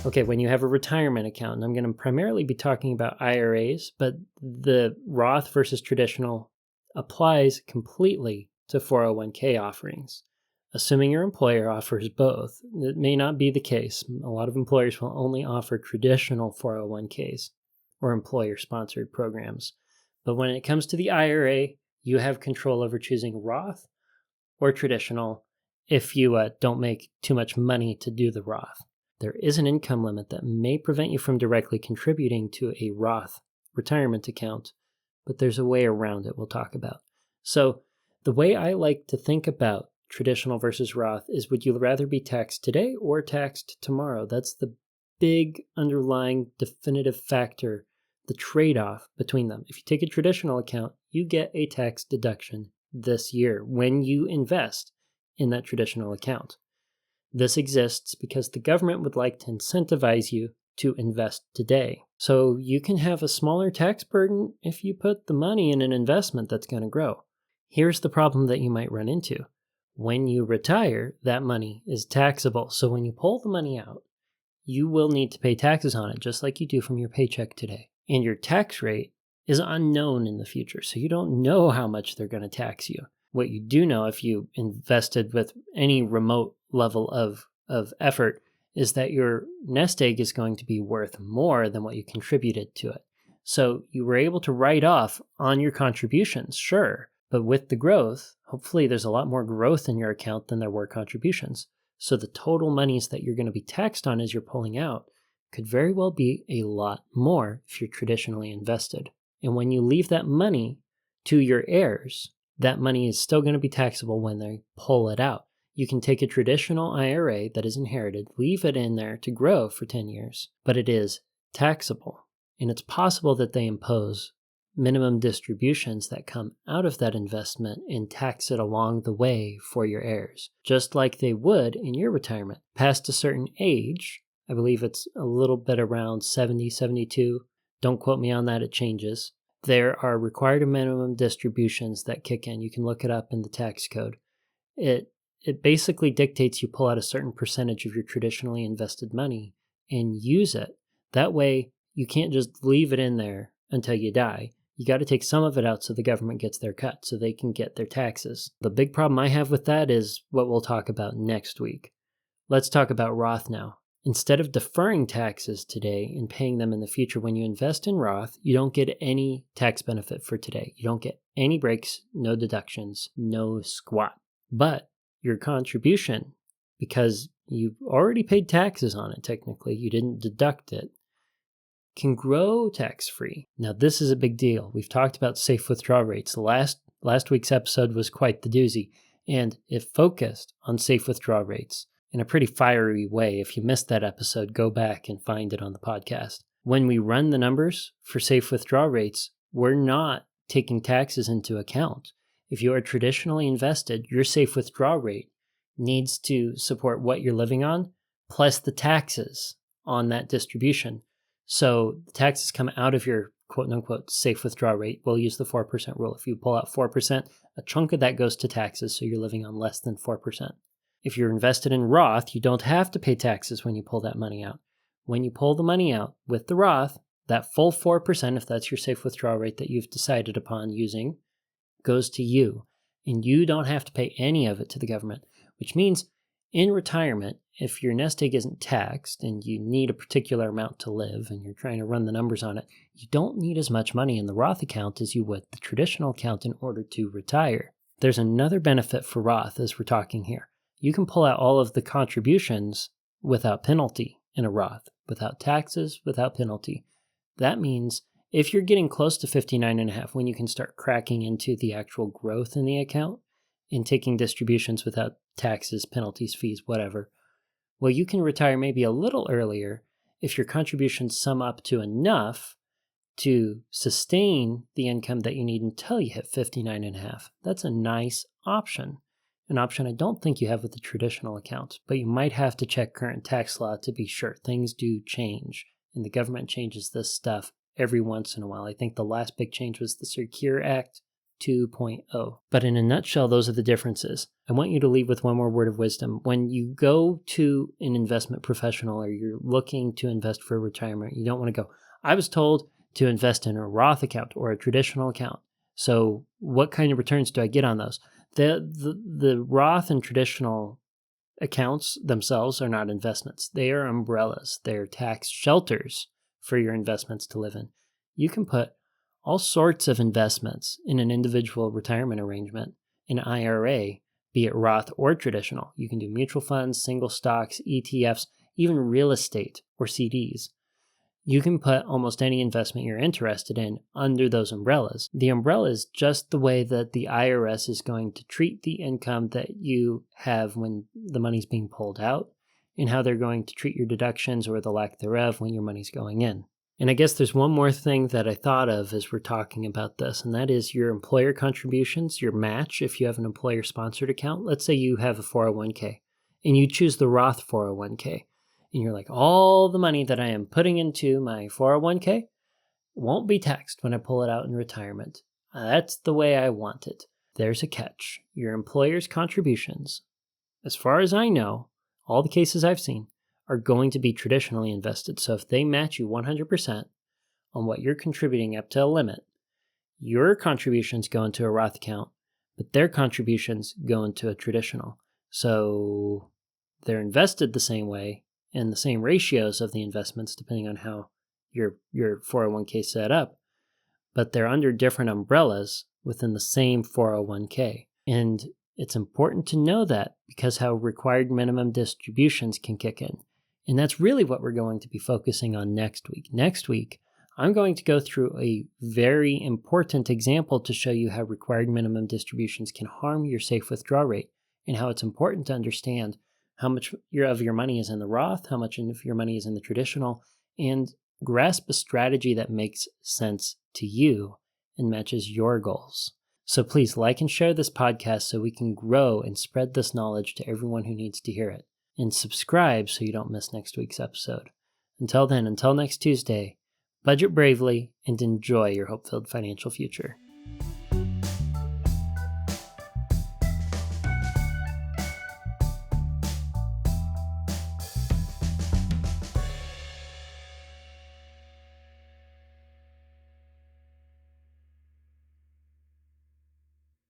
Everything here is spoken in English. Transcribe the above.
Okay, when you have a retirement account, and I'm going to primarily be talking about IRAs, but the Roth versus traditional applies completely to 401k offerings. Assuming your employer offers both, it may not be the case. A lot of employers will only offer traditional 401ks or employer-sponsored programs. But when it comes to the IRA, you have control over choosing Roth or traditional if you don't make too much money to do the Roth. There is an income limit that may prevent you from directly contributing to a Roth retirement account, but there's a way around it we'll talk about. So the way I like to think about traditional versus Roth is, would you rather be taxed today or taxed tomorrow? That's the big underlying definitive factor, the trade-off between them. If you take a traditional account, you get a tax deduction this year when you invest in that traditional account. This exists because the government would like to incentivize you to invest today. So you can have a smaller tax burden if you put the money in an investment that's going to grow. Here's the problem that you might run into. When you retire, that money is taxable. So when you pull the money out, you will need to pay taxes on it, just like you do from your paycheck today. And your tax rate is unknown in the future, so you don't know how much they're going to tax you. What you do know, if you invested with any remote level of effort, is that your nest egg is going to be worth more than what you contributed to it. So you were able to write off on your contributions, sure, but with the growth, hopefully there's a lot more growth in your account than there were contributions. So the total monies that you're going to be taxed on as you're pulling out could very well be a lot more if you're traditionally invested. And when you leave that money to your heirs, that money is still going to be taxable when they pull it out. You can take a traditional IRA that is inherited, leave it in there to grow for 10 years, but it is taxable. And it's possible that they impose minimum distributions that come out of that investment and tax it along the way for your heirs, just like they would in your retirement. Past a certain age, I believe it's a little bit around 70, 72. Don't quote me on that, it changes. There are required minimum distributions that kick in. You can look it up in the tax code. It basically dictates you pull out a certain percentage of your traditionally invested money and use it. That way, you can't just leave it in there until you die. You got to take some of it out so the government gets their cut, so they can get their taxes. The big problem I have with that is what we'll talk about next week. Let's talk about Roth now. Instead of deferring taxes today and paying them in the future, when you invest in Roth, you don't get any tax benefit for today. You don't get any breaks, no deductions, no squat. But your contribution, because you already paid taxes on it technically, you didn't deduct it, can grow tax-free. Now, this is a big deal. We've talked about safe withdrawal rates. Last week's episode was quite the doozy, and it focused on safe withdrawal rates in a pretty fiery way. If you missed that episode, go back and find it on the podcast. When we run the numbers for safe withdrawal rates, we're not taking taxes into account. If you are traditionally invested, your safe withdrawal rate needs to support what you're living on, plus the taxes on that distribution. So the taxes come out of your quote-unquote safe withdrawal rate. We'll use the 4% rule. If you pull out 4%, a chunk of that goes to taxes, so you're living on less than 4%. If you're invested in Roth, you don't have to pay taxes when you pull that money out. When you pull the money out with the Roth, that full 4%, if that's your safe withdrawal rate that you've decided upon using, goes to you. And you don't have to pay any of it to the government, which means in retirement, if your nest egg isn't taxed and you need a particular amount to live and you're trying to run the numbers on it, you don't need as much money in the Roth account as you would the traditional account in order to retire. There's another benefit for Roth as we're talking here. You can pull out all of the contributions without penalty in a Roth, without taxes, without penalty. That means if you're getting close to 59.5, when you can start cracking into the actual growth in the account and taking distributions without taxes, penalties, fees, whatever, well, you can retire maybe a little earlier if your contributions sum up to enough to sustain the income that you need until you hit 59.5. That's a nice option. An option I don't think you have with the traditional account, but you might have to check current tax law to be sure. Things do change, and the government changes this stuff every once in a while. I think the last big change was the Secure Act 2.0. But in a nutshell, those are the differences. I want you to leave with one more word of wisdom. When you go to an investment professional or you're looking to invest for retirement, you don't want to go, I was told to invest in a Roth account or a traditional account. So what kind of returns do I get on those? The Roth and traditional accounts themselves are not investments. They are umbrellas. They're tax shelters for your investments to live in. You can put all sorts of investments in an individual retirement arrangement, an IRA, be it Roth or traditional. You can do mutual funds, single stocks, ETFs, even real estate or CDs. You can put almost any investment you're interested in under those umbrellas. The umbrella is just the way that the IRS is going to treat the income that you have when the money's being pulled out, and how they're going to treat your deductions or the lack thereof when your money's going in. And I guess there's one more thing that I thought of as we're talking about this, and that is your employer contributions, your match if you have an employer-sponsored account. Let's say you have a 401k, and you choose the Roth 401k. And you're like, all the money that I am putting into my 401k won't be taxed when I pull it out in retirement. That's the way I want it. There's a catch. Your employer's contributions, as far as I know, all the cases I've seen, are going to be traditionally invested. So if they match you 100% on what you're contributing up to a limit, your contributions go into a Roth account, but their contributions go into a traditional. So they're invested the same way, and the same ratios of the investments depending on how your 401k is set up, but they're under different umbrellas within the same 401k. And it's important to know that because how required minimum distributions can kick in. And that's really what we're going to be focusing on next week. Next week, I'm going to go through a very important example to show you how required minimum distributions can harm your safe withdrawal rate and how it's important to understand how much of your money is in the Roth, how much of your money is in the traditional, and grasp a strategy that makes sense to you and matches your goals. So please like and share this podcast so we can grow and spread this knowledge to everyone who needs to hear it. And subscribe so you don't miss next week's episode. Until then, until next Tuesday, budget bravely and enjoy your hope-filled financial future.